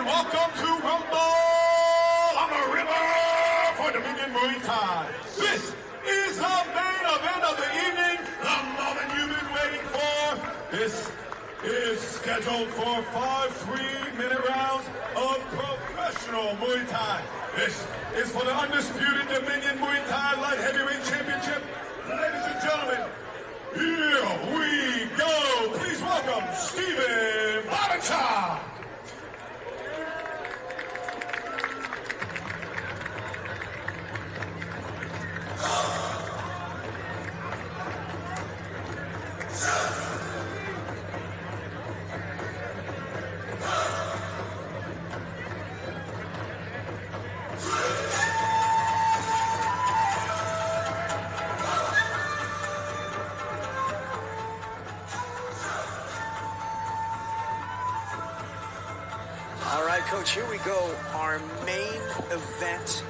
welcome to Rumble on the River for Dominion Muay Thai. This is the main event of the evening, the moment you've been waiting for. This is scheduled for 5 3-minute rounds of professional Muay Thai. This is for the undisputed Dominion Muay Thai Light Heavyweight Championship. Ladies and gentlemen, here we go. Please welcome Bobinchuck. All right, Coach, here we go. Our main event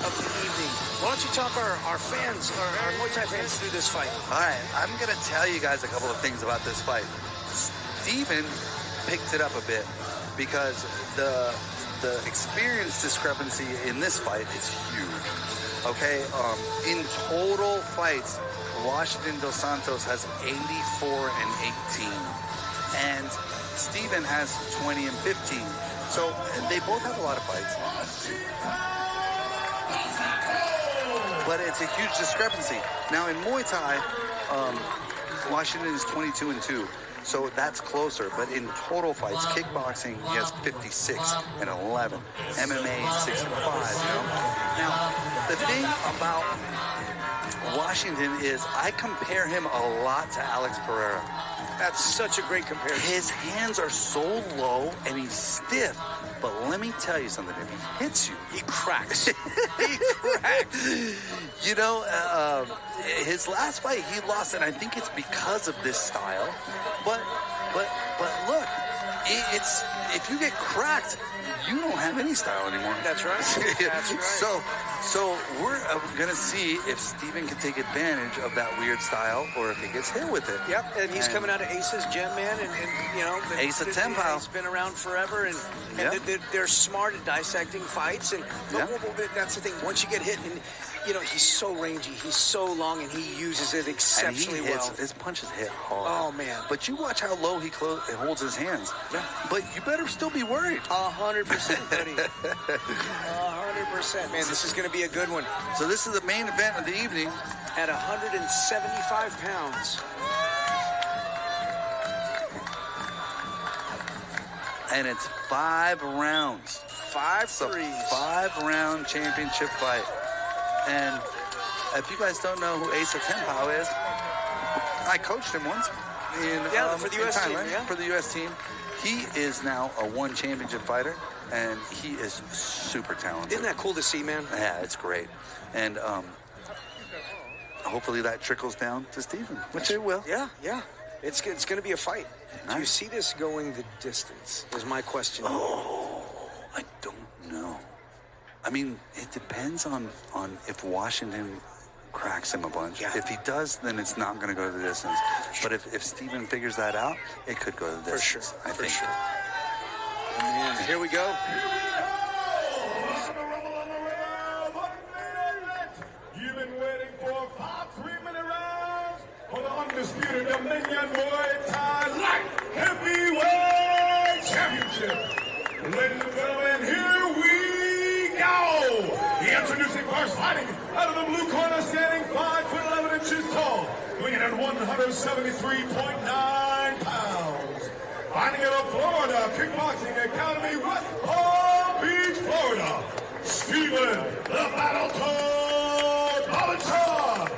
of the evening. Why don't you talk our fans, our Muay Thai fans through this fight? All right, I'm going to tell you guys a couple of things about this fight. Steven picked it up a bit because the experience discrepancy in this fight is huge. Okay, in total fights, Washington Dos Santos has 84 and 18. And Steven has 20 and 15. So they both have a lot of fights. But it's a huge discrepancy. Now in Muay Thai, Washington is 22 and 2. So that's closer. But in total fights, kickboxing, he has 56 and 11. MMA, 6 and 5, you know? Now, the thing about Washington is I compare him a lot to Alex Pereira. That's such a great comparison. His hands are so low and he's stiff. But let me tell you something. If he hits you, He cracks. He cracks. you know, his last fight he lost, and I think it's because of this style. But look, it's if you get cracked, you don't have any style anymore. That's right. That's right. So we're gonna see if Steven can take advantage of that weird style or if he gets hit with it. Yep, and he's coming out of Ace's gym, man, and you know, Ace of Tempo. He's been around forever, and they're smart at dissecting fights, and that's the thing. Once you get hit, and you know, he's so rangy, he's so long, and he uses it exceptionally well. His punches hit hard. Oh man! But you watch how low he holds his hands. Yeah. But you better still be worried. 100%, buddy. 100%, man. This is going to be a good one. So this is the main event of the evening. At 175 pounds. And it's 5 rounds. 5 threes. 5-round championship fight. And if you guys don't know who Ace of Tempo is, I coached him once for the U.S. team. Yeah. For the U.S. team. He is now a one championship fighter, and he is super talented. Isn't that cool to see, man? Yeah, it's great. And hopefully that trickles down to Steven, which it will. Yeah. It's going to be a fight. Nice. Do you see this going the distance? Is my question. Oh, I don't know. I mean, it depends on if Washington cracks him a bunch. Yeah. If he does, then it's not going to go the distance. But if Steven figures that out, it could go the distance. For sure. I think. Sure. And here we go. You've been waiting for 5 3-minute rounds for the undisputed Dominion Muay Thai Light Heavyweight Championship. Ladies and gentlemen, here we go. Introducing first, fighting out of the blue corner, standing 5 foot 11 inches tall, weighing at 173.9 pounds. Fighting out of Florida Kickboxing Academy, West Palm Beach, Florida, Steven the Battletoad Bobinchuck.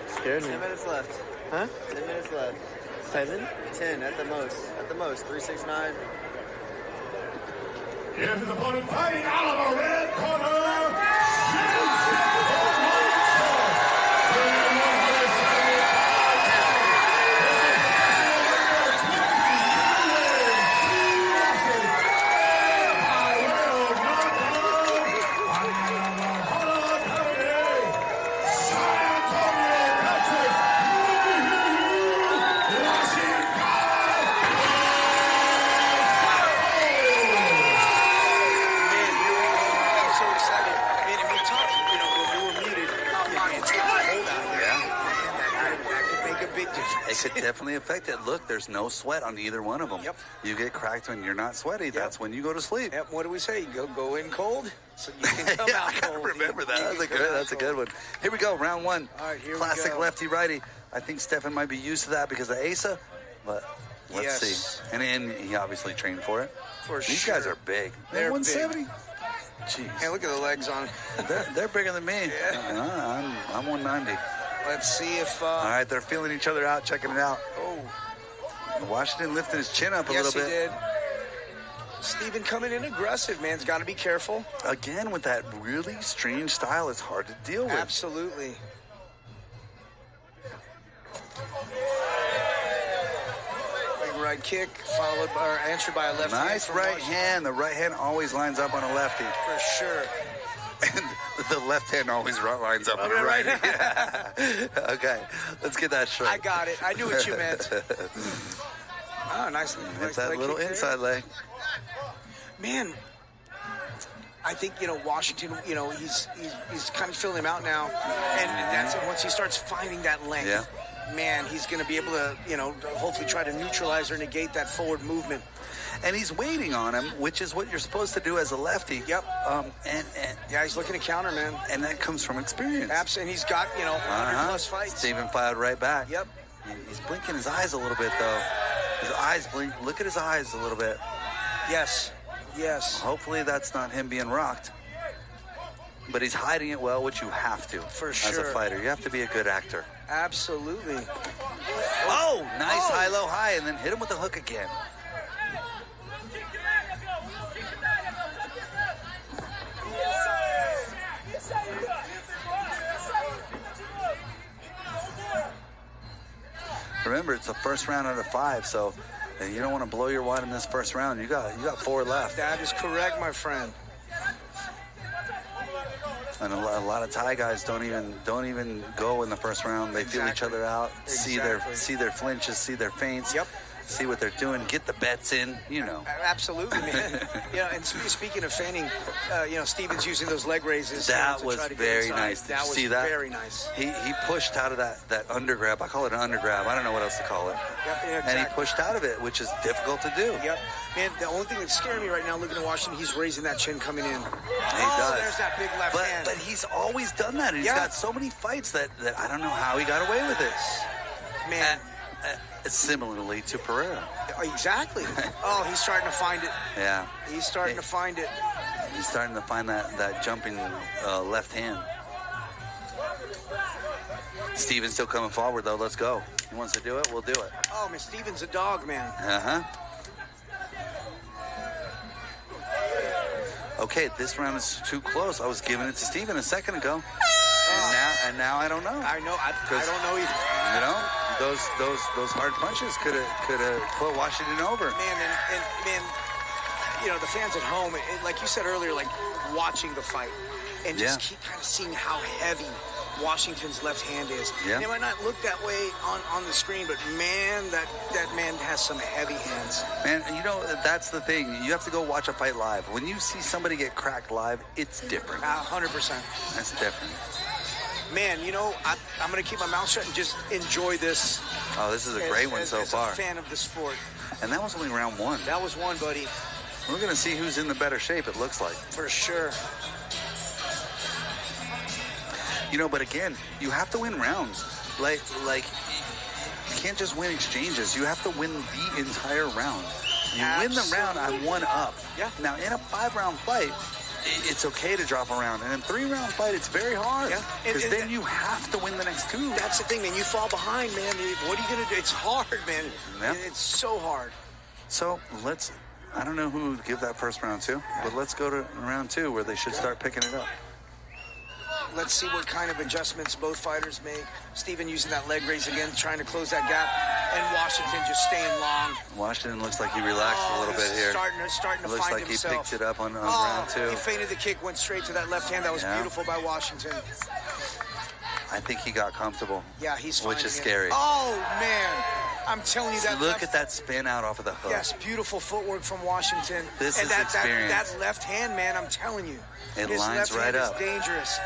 Scared me. 10 minutes left. Huh? 10 minutes left. 7? 10 at the most. At the most. 369. Here's his opponent fighting out of the red corner. It definitely affected. Look, there's no sweat on either one of them. Yep. You get cracked when you're not sweaty. That's when you go to sleep. Yep. What do we say? Go in cold, so you can come Yeah, out I cold. remember that. You can come That's a out good cold. one. Here we go, round one. All right, here we Classic go. lefty-righty. I think Stefan might be used to that because of Asa, but let's Yes. see. And he obviously trained for it. For These sure. guys are big. They're 170. Jeez. Hey, look at the legs on. They're bigger than me. Yeah. I'm 190. Let's see if. All right, they're feeling each other out, checking it out. Oh, Washington lifted his chin up a yes, little he bit. did. Steven coming in aggressive, man. He's got to be careful. Again, with that really strange style, it's hard to deal with. Absolutely. Big right kick, followed by, or answered by a left hand. Nice from right Washington. hand. The right hand always lines up on a lefty. For sure. And the left hand always lines up on a right. righty. Okay, let's get that straight. I got it. I knew what you meant. Oh, nice. It's that little inside leg. Man, I think, Washington, he's kind of filling him out now. And that's it. Once he starts finding that length, Yeah. man, he's going to be able to, hopefully try to neutralize or negate that forward movement. And he's waiting on him, which is what you're supposed to do as a lefty. Yep. And Yeah, he's looking to counter, man. and that comes from experience. Absolutely. And he's got, 100 plus fights. Steven fired right back. Yep. He's blinking his eyes a little bit, though. His eyes blink. Look at his eyes a little bit. Yes. Yes. Hopefully that's not him being rocked. But he's hiding it well, which you have to. For As sure. a fighter. You have to be a good actor. Absolutely. Oh, nice Oh. high, low, high, and then hit him with the hook again. Remember, it's the first round out of 5, so you don't want to blow your wad in this first round. You got 4 left. That is correct, my friend. And a lot of Thai guys don't even go in the first round. They feel each Exactly. other out, Exactly. see their flinches, see their feints, Yep. see what they're doing, get the bets in, Absolutely, man. And speaking of feigning, Steven's using those leg raises. That to was try to get very inside. nice. Did That you was see that? very nice. He pushed out of that undergrab. I call it an undergrab. I don't know what else to call it. Yep, yeah, And he exactly. pushed out of it, which is difficult to do. Yep. Man, the only thing that's scaring me right now looking at Washington, he's raising that chin coming in. He does. There's that big left hand. But he's always done that. He's Yeah. got so many fights that I don't know how he got away with it. Man, Similarly to Pereira. exactly. Oh, he's starting to find it. Yeah. He's starting to find it. He's starting to find that jumping left hand. Steven's still coming forward, though. Let's go. He wants to do it. We'll do it. Oh, man, Steven's a dog, man. Uh-huh. Okay, this round is too close. I was giving it to Steven a second ago. And now I don't know. I know. I don't know either. Those hard punches could have put Washington over. Man, and the fans at home, like you said earlier, like watching the fight and just keep kind of seeing how heavy Washington's left hand is. Yeah. It might not look that way on the screen, but man, that man has some heavy hands. Man, that's the thing. You have to go watch a fight live. When you see somebody get cracked live, it's different. 100%. That's different. Man, I'm going to keep my mouth shut and just enjoy this. Oh, this is a great one so as far. a fan of the sport. And that was only round 1. That was one, buddy. We're going to see who's in the better shape, it looks like. For sure. But again, you have to win rounds. Like you can't just win exchanges. You have to win the entire round. You win the round, I'm 1 up. Yeah. Now, in a 5-round fight, it's okay to drop a round. And in a 3-round fight, it's very hard. Yeah. Because then you have to win the next 2. That's the thing, man. You fall behind, man. What are you going to do? It's hard, man. Yeah. It's so hard. So I don't know who to give that first round to, but let's go to round 2 where they should start picking it up. Let's see what kind of adjustments both fighters make. Steven using that leg raise again, trying to close that gap. And Washington just staying long. Washington looks like he relaxed a little bit he's here. Starting to Looks find like himself. he picked it up on round 2. He feinted the kick, went straight to that left hand. That was beautiful by Washington. I think he got comfortable. Yeah, he's Which finding is it. scary. Oh, man. I'm telling you that. Look at that spin out off of the hook. Yes, beautiful footwork from Washington. This and is that experience. That left hand, man, I'm telling you. It his lines left right hand up. is dangerous.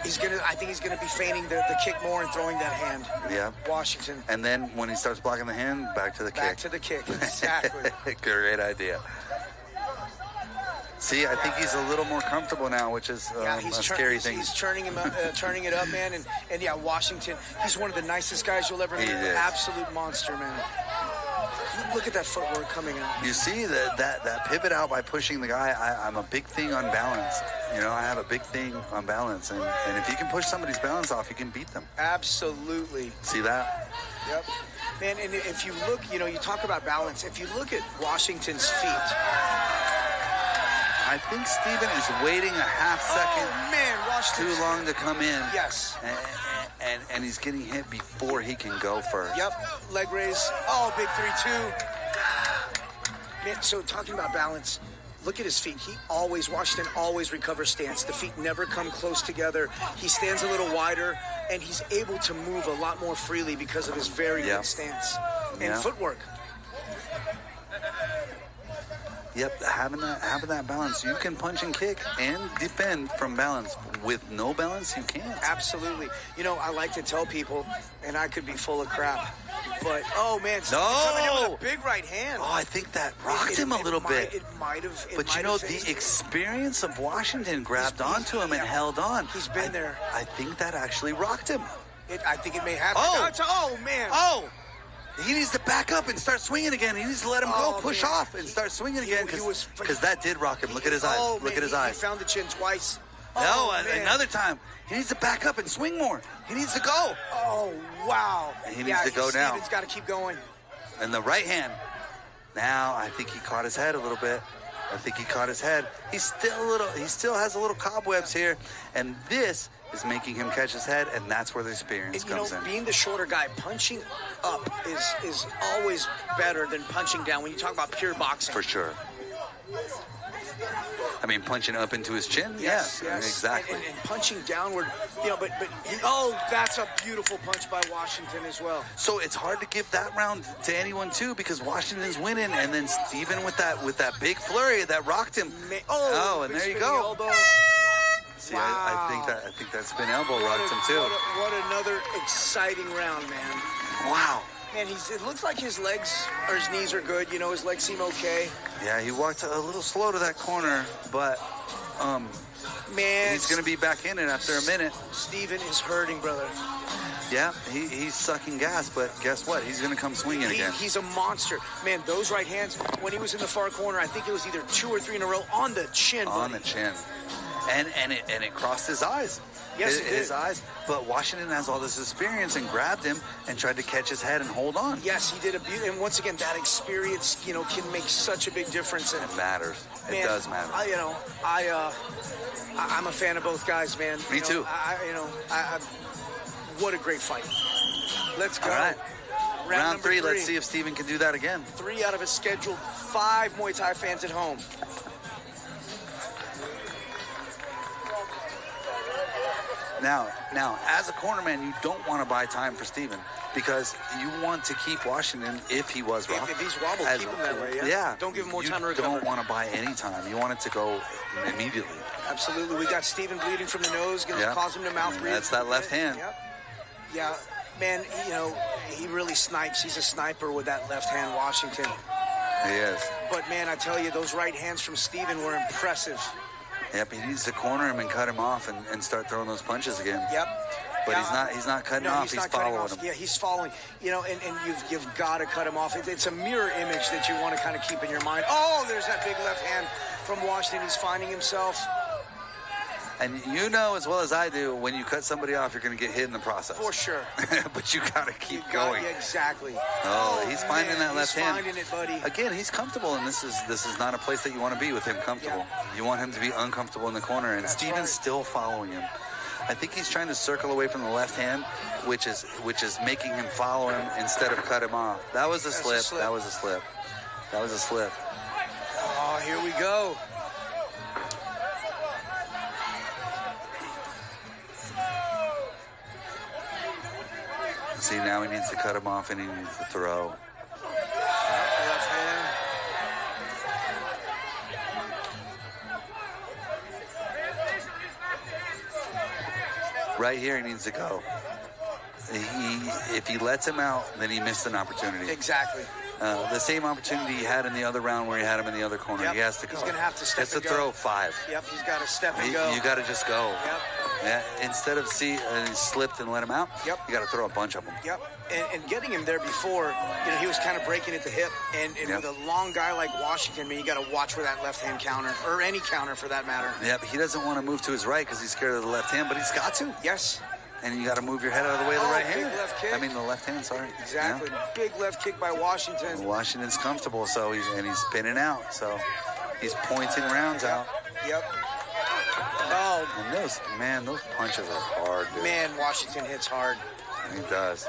I think he's gonna be feigning the kick more and throwing that hand. Yeah. Washington. And then when he starts blocking the hand, back to the kick. Back to the kick. Exactly. Great idea. See, I think he's a little more comfortable now, which is a scary thing. He's turning it up, man. And yeah, Washington, he's one of the nicest guys you'll ever meet. He is. Absolute monster, man. Look at that footwork coming out. You see that pivot out by pushing the guy. I'm a big thing on balance. You know, I have a big thing on balance. And if you can push somebody's balance off, you can beat them. Absolutely. See that? Yep. Man, and if you look, you know, you talk about balance. If you look at Washington's feet. I think Steven is waiting a half second too long to come in. Yes. And he's getting hit before he can go first. Yep. Leg raise. Oh, big 3-2. Man, so talking about balance, look at his feet. Washington always recovers stance. The feet never come close together. He stands a little wider, and he's able to move a lot more freely because of his very good stance and footwork. Yep, having that balance, you can punch and kick and defend from balance. With no balance, you can't. Absolutely. You know, I like to tell people, and I could be full of crap, but oh man, coming in with a big right hand. Oh, I think that rocked him a little bit. It might have. But you know, the experience of Washington grabbed onto him and held on. He's been there. I think that actually rocked him. I think it may have. Oh man. Oh. He needs to back up and start swinging again. He needs to let him go, push off, and start swinging again because that did rock him. Look at his eyes. Look at his eyes. He found the chin twice. Another time. He needs to back up and swing more. He needs to go. Oh, wow. He needs to go now. Steven's got to keep going. And the right hand. Now, I think he caught his head a little bit. He still has a little cobwebs here. And this is making him catch his head, and that's where the experience comes in. Being the shorter guy, punching up is always better than punching down when you talk about pure boxing. For sure. I mean, punching up into his chin? Yes. Exactly. And punching downward, you know, but that's a beautiful punch by Washington as well. So it's hard to give that round to anyone, too, because Washington's winning, and then Steven with that big flurry that rocked him. And there you go. Elbow. See, wow. I think that spin elbow rocked him, too. What another exciting round, man. Wow. Man, it looks like his legs or his knees are good. You know, his legs seem okay. Yeah, he walked a little slow to that corner, but man, he's going to be back in it after a minute. Steven is hurting, brother. Yeah, he's sucking gas, but guess what? He's going to come swinging again. He's a monster. Man, those right hands, when he was in the far corner, I think it was either 2 or 3 in a row on the chin. On the chin. And it crossed his eyes. Yes, his eyes. But Washington has all this experience and grabbed him and tried to catch his head and hold on. Yes, he did a beauty. And once again, that experience, you know, can make such a big difference. And it matters. It does matter. I'm a fan of both guys, man. Me too. What a great fight. Let's go. All right. Round 3. 3. Let's see if Steven can do that again. 3 out of his scheduled 5 Muay Thai fans at home. Now, as a cornerman, you don't want to buy time for Steven because you want to keep Washington if he was wobbled. If he's wobbled, keep him that way, yeah. Don't give him more time to recover. You don't want to buy any time. You want it to go immediately. Absolutely. We got Steven bleeding from the nose, going to cause him to mouth breathe. That's that left hand. Yep. Yeah, man, you know, he really snipes. He's a sniper with that left hand, Washington. He is. But, man, I tell you, those right hands from Steven were impressive. Yep, he needs to corner him and cut him off and start throwing those punches again. Yep. But he's not cutting off. He's following him. Yeah, he's following. You know, and you've got to cut him off. It's a mirror image that you want to kind of keep in your mind. Oh, there's that big left hand from Washington. He's finding himself. And you know as well as I do, when you cut somebody off, you're going to get hit in the process. For sure. But you got to keep going. Yeah, exactly. Oh, he's finding that left hand. He's finding it, buddy. Again, he's comfortable, and this is not a place that you want to be with him comfortable. Yeah. You want him to be uncomfortable in the corner, and Steven's still following him. I think he's trying to circle away from the left hand, which is making him follow him instead of cut him off. That was a slip. That was a slip. That was a slip. Oh, here we go. See, now he needs to cut him off and he needs to throw. Left hand. Right here, he needs to go. If he lets him out, then he missed an opportunity. Exactly. The same opportunity he had in the other round where he had him in the other corner. Yep. He has to go. He's going to have to step It's and a go. throw 5. Yep, he's got to step and go. You got to just go. Yep. Yeah, instead of he slipped and let him out. Yep. You got to throw a bunch of them. Yep. And getting him there before, he was kind of breaking at the hip. And Yep. with a long guy like Washington, you got to watch for that left-hand counter, or any counter for that matter. Yeah, but he doesn't want to move to his right because he's scared of the left hand, but he's got to. Yes. And you got to move your head out of the way of the right big hand. left kick. I mean, the left hand, sorry. Exactly. Yeah. Big left kick by Washington. Washington's comfortable, so he's spinning out. So he's pointing rounds out. Yep. Oh, And those punches are hard, dude. man, Washington hits hard. He does.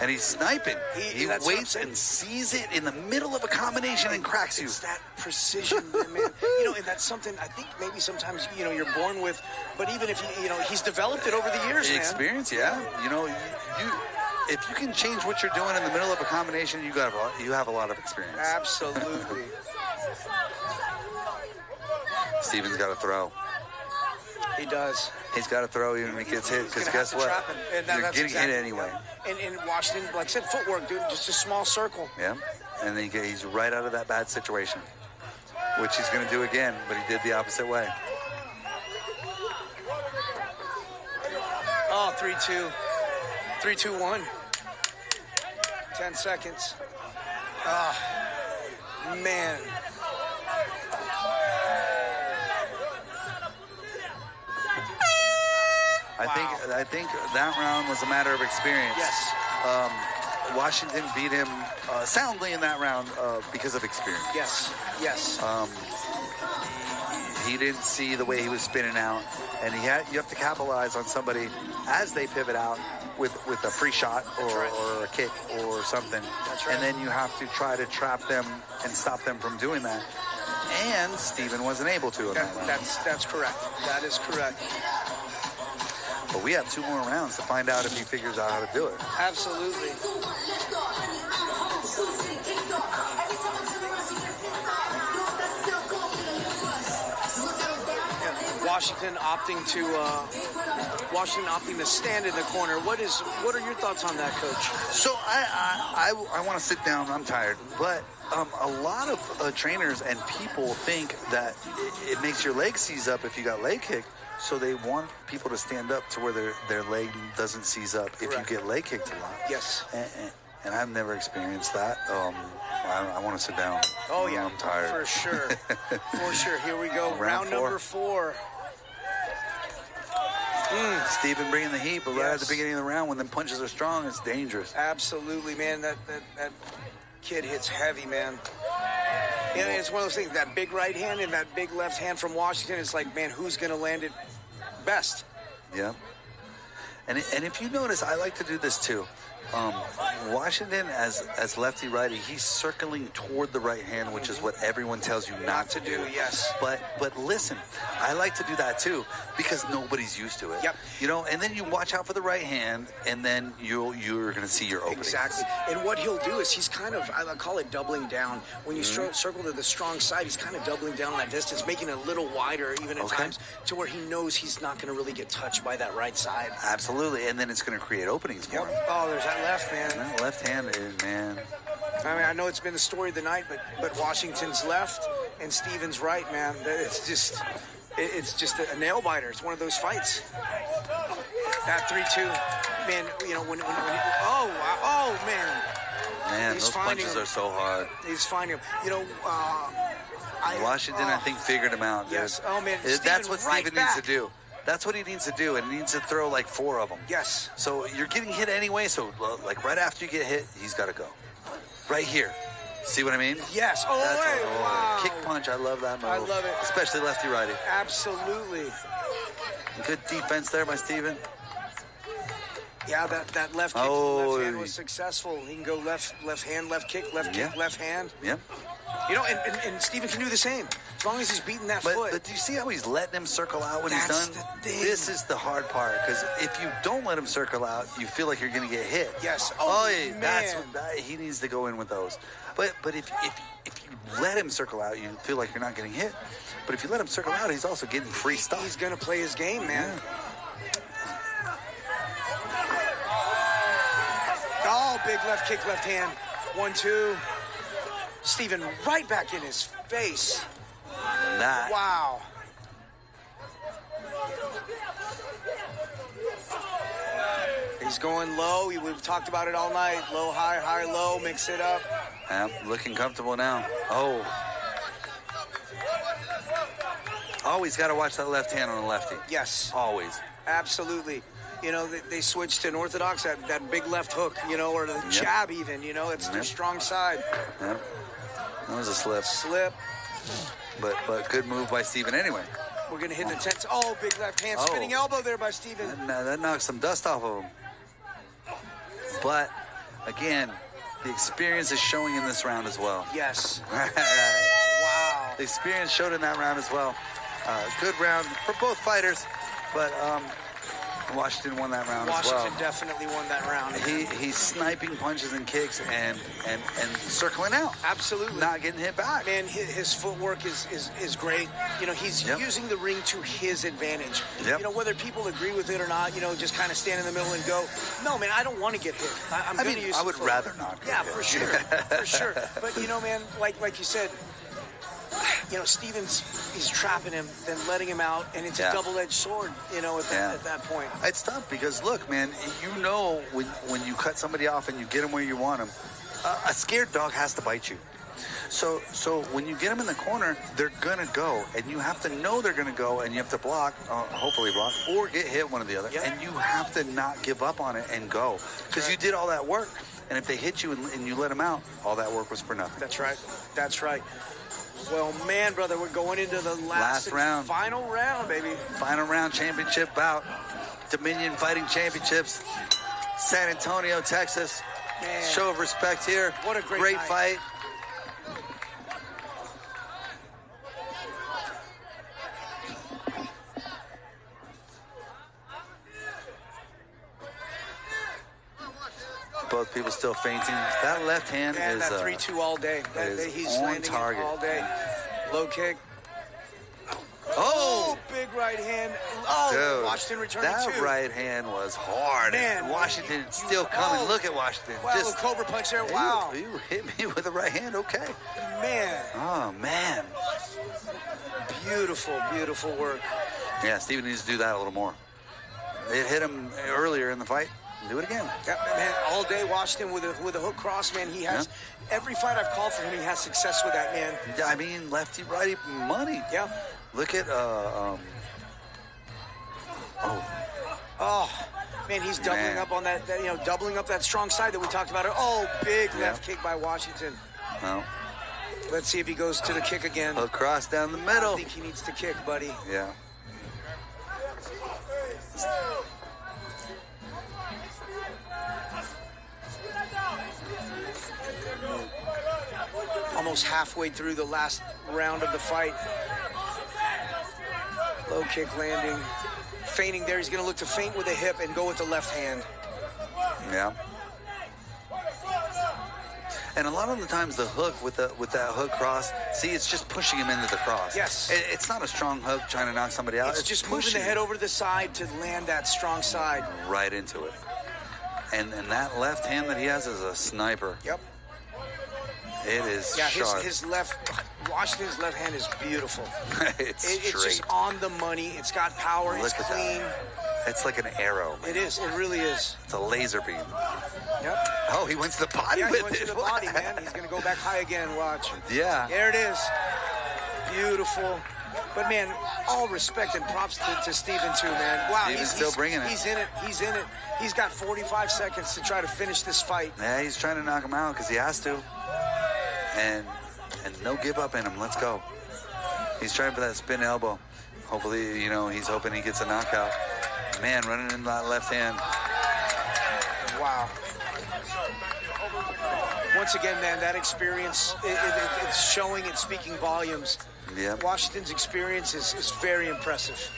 And he's sniping. He that's what I'm waits saying. and sees it in the middle of a combination and cracks you. It's that precision, man. And that's something I think maybe sometimes, you're born with. But even if, he's developed it over the years, The man. experience, yeah. You if you can change what you're doing in the middle of a combination, you have a lot of experience. Absolutely. Steven's got to throw. He does. He's got to throw even if he gets hit, because guess what? You're getting hit anyway. And Washington, like I said, footwork, dude, just a small circle. Yeah, and then he's right out of that bad situation, which he's going to do again, but he did the opposite way. Oh, 3-2. 3-2-1. 10 seconds. Oh, man. I think that round was a matter of experience. Yes. Washington beat him soundly in that round because of experience. Yes. Yes. He didn't see the way he was spinning out, and you have to capitalize on somebody as they pivot out with a free shot or a kick or something. That's right. And then you have to try to trap them and stop them from doing that. And Steven wasn't able to in that round. That's correct. That is correct. But we have 2 more rounds to find out if he figures out how to do it. Absolutely. Washington opting to stand in the corner. What are your thoughts on that, Coach? So I want to sit down. I'm tired, but a lot of trainers and people think that it makes your leg seize up if you got leg kick. So they want people to stand up to where their leg doesn't seize up if you get leg kicked a lot. Yes. And I've never experienced that. I want to sit down. Oh, yeah. I'm tired. For sure. For sure. Here we go. Round number 4. Steven bringing the heat, but right at the beginning of the round, when the punches are strong, it's dangerous. Absolutely, man. That kid hits heavy, man. It's one of those things, that big right hand and that big left hand from Washington. It's like, man, who's going to land it best? Yeah. And if you notice, I like to do this too. Washington, as lefty-righty, he's circling toward the right hand, which is what everyone tells you not to do. Yes. But listen, I like to do that too because nobody's used to it. Yep. And then you watch out for the right hand, and then you're going to see your openings. Exactly. And what he'll do is he's kind of, I call it doubling down. When you circle to the strong side, he's kind of doubling down on that distance, making it a little wider even at times, to where he knows he's not going to really get touched by that right side. Absolutely. And then it's going to create openings for him. Oh, there's that left, man. That left hand is, man. I mean, I know it's been the story of the night, but Washington's left and Steven's right, man. It's just a nail biter. It's one of those fights. That 3-2, man. When man. Man, He's those punches are so hard. He's finding him. Washington, I think, figured him out, dude. Yes. Oh, man. That's what right Steven needs to back. do. That's what he needs to do, and he needs to throw like 4 of them. Yes. So you're getting hit anyway, so like right after you get hit, he's got to go. Right here. See what I mean? Yes. Oh, wow. Kick punch, I love that move. I love it. Especially lefty-righty. Absolutely. Good defense there by Steven. Yeah, that left kick to the left hand was successful. He can go left hand, left kick, left kick, left hand. Yep. And Steven can do the same. As long as he's beating that foot. But do you see how he's letting him circle out when he's That's done? the thing. This is the hard part, because if you don't let him circle out, you feel like you're going to get hit. Yes. Man. Man. He needs to go in with those. But if you let him circle out, you feel like you're not getting hit. But if you let him circle out, he's also getting free stuff. He's going to play his game, man. big left kick, left hand. 1-2. Steven right back in his face. That. Wow. He's going low. We've talked about it all night. Low, high, high, low. Mix it up. Yeah, looking comfortable now. Oh. Always got to watch that left hand on the lefty. Yes. Always. Absolutely. You know, they switched to an orthodox, that big left hook, you know, or the jab even, you know. It's their strong side. Yeah. That was a slip. Slip. But good move by Steven anyway. We're going to hit the 10th. Oh, big left hand. Spinning elbow there by Steven. That knocks some dust off of him. But, again, the experience is showing in this round as well. Yes. Wow. The experience showed in that round as well. Good round for both fighters, but Washington won that round as well. Washington definitely won that round. He's sniping punches and kicks and circling out. Absolutely. Not getting hit back. Man, his footwork is great. You know, he's using the ring to his advantage. Yep. You know, whether people agree with it or not, you know, just kind of stand in the middle and go, no, man, I don't want to get hit. I'm going to use I would footwork. rather not. Yeah, for sure. For sure. But, you know, man, like you said, you know, he's trapping him, then letting him out, and it's a double-edged sword, you know, at that point. It's tough because, look, man, you know when you cut somebody off and you get them where you want them, a scared dog has to bite you. So when you get them in the corner, they're going to go, and you have to know they're going to go, and you have to block, hopefully block, or get hit one or the other, and you have to not give up on it and go because you did all that work, and if they hit you and you let them out, all that work was for nothing. That's right. That's right. Well, man, brother, we're going into the last round. Final round, baby. Final round championship bout. Dominion Fighting Championships. San Antonio, Texas. Man. Show of respect here. What a great night. fight. Both people still fainting. That left hand Man, is that 3-2 all day. He's on landing target. it all day. Low kick. Oh! Big right hand. Oh, Dude, Washington returning that two. right hand was hard. Man, Washington still coming. Look at Washington. Wow, Just cobra punch there. Wow. You hit me with a right hand. Okay. Man. Oh, man. Beautiful, beautiful work. Yeah, Steven needs to do that a little more. It hit him earlier in the fight. Do it again. Yeah, man, all day Washington with a hook cross, man. He has every fight I've called for him, he has success with that, man. I mean, lefty, righty, money. Yeah. Look at man, he's doubling up on that, you know, doubling up that strong side that we talked about. Oh, big left kick by Washington. Well, let's see if he goes to the kick again. hook cross down the middle. I think he needs to kick, buddy. Yeah. Almost halfway through the last round of the fight. Low kick landing. Feinting there. He's going to look to feint with a hip and go with the left hand. Yeah. And a lot of the times the hook with that hook cross, see, it's just pushing him into the cross. Yes. It's not a strong hook trying to knock somebody out. It's just moving the head over to the side to land that strong side. Right into it. And that left hand that he has is a sniper. Yep. It is sharp. His Washington's left hand is beautiful. It's just on the money. It's got power. Look it's at clean. That. It's like an arrow. It is. It really is. It's a laser beam. Yep. Oh, he went to the body with it. Yeah, he went to the body, man. He's going to go back high again. Watch. Yeah. There it is. Beautiful. But, man, all respect and props to Steven, too, man. Wow, he's still bringing it. He's in it. He's in it. He's got 45 seconds to try to finish this fight. Yeah, he's trying to knock him out because he has to. And no give up in him. Let's go. He's trying for that spin elbow. Hopefully, you know, he's hoping he gets a knockout. Man, running in that left hand. Wow. Once again, man, that experience, it's showing, it's speaking volumes. Yeah. Washington's experience is very impressive.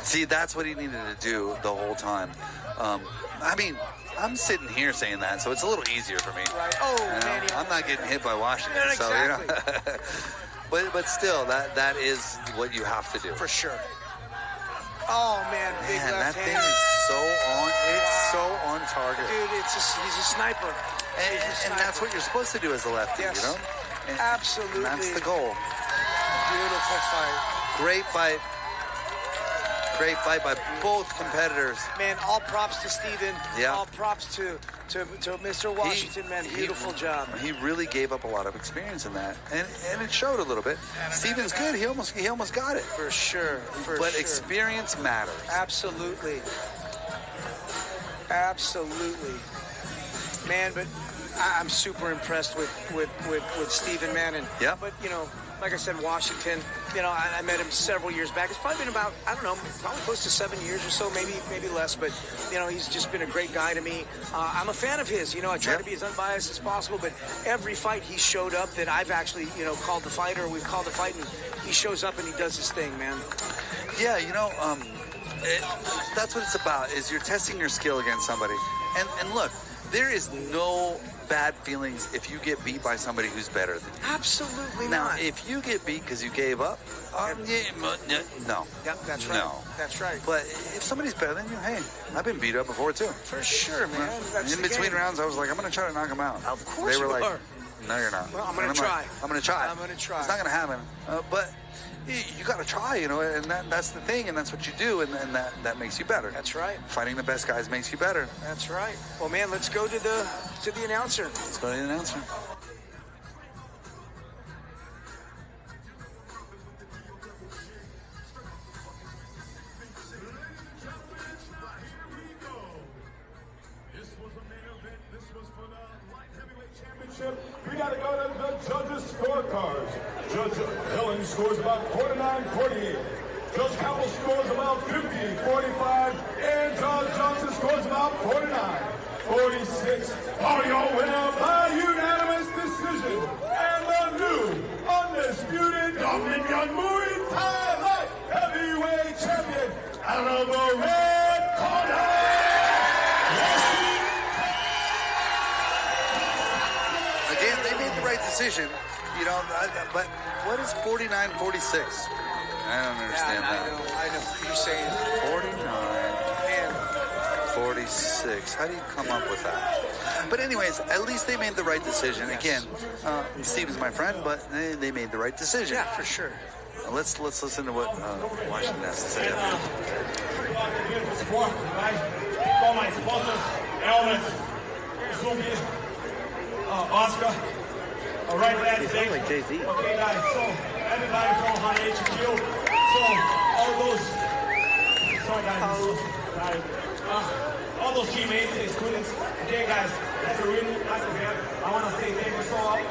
See, that's what he needed to do the whole time. I mean, I'm sitting here saying that, so it's a little easier for me. Right. Oh, you know, man. I'm not getting hit by Washington, Yeah, exactly. so, you know. but still, that is what you have to do. For sure. Oh, man, big Man, left that hand. thing is so on. It's so on target. Dude, he's a sniper. And that's what you're supposed to do as a lefty, Yes. you know? And, Absolutely. And that's the goal. Beautiful fight. Great fight. Great fight by both competitors. Man, all props to Steven. Yeah. All props to Mr. Washington, man. Beautiful job. He really gave up a lot of experience in that. And it showed a little bit. Steven's good. He almost got it. For sure. But experience matters. Absolutely. Absolutely. Man, but I'm super impressed with Steven, man. And Yeah. But, like I said, Washington, I met him several years back. It's probably been about, I don't know, probably close to 7 years or so, maybe less. But, he's just been a great guy to me. I'm a fan of his. I try to be as unbiased as possible. But every fight he showed up that I've actually, called the fight, or we've called the fight, and he shows up and he does his thing, man. Yeah, that's what it's about, is you're testing your skill against somebody. And look, there is no bad feelings if you get beat by somebody who's better than you. Absolutely Now, not. if you get beat because you gave up, no. Yep, that's right. No. That's right. But if somebody's better than you, hey, I've been beat up before too. For sure, man. That's In the between game. rounds, I was like, I'm going to try to knock him out. Of course They were you like, are. no, you're not. Well, I'm gonna And try. like, I'm going to try. I'm gonna try. It's not going to happen. But you got to try, and that's the thing, and that's what you do, and that makes you better. That's right. Fighting the best guys makes you better. That's right. Well, man, let's go to the announcer. Let's go to the announcer. We got to go to the judges' scorecards. Judge Helen scores about 49-48. Judge Campbell scores about 50-45. And Judge Johnson scores about 49-46. Audio winner by unanimous decision. And the new undisputed Dominion Muay Thai Light Heavyweight Champion out of the red corner. Again, they made the right decision, but what is 49-46? I don't understand that. I know. You're saying 49-46. How do you come up with that? But anyways, at least they made the right decision. Again, Steven's my friend, but they made the right decision. Yeah, for sure. Let's listen to what Washington has to say. Beautiful sport, right? All my sponsors, Elvis, Zumbi, Oscar, right there. You sound like Jay-Z. Okay, guys, so everybody from Honey HQ, so all those, sorry guys, all those teammates and students, okay guys, that's a really nice event. I want to say thank you so much.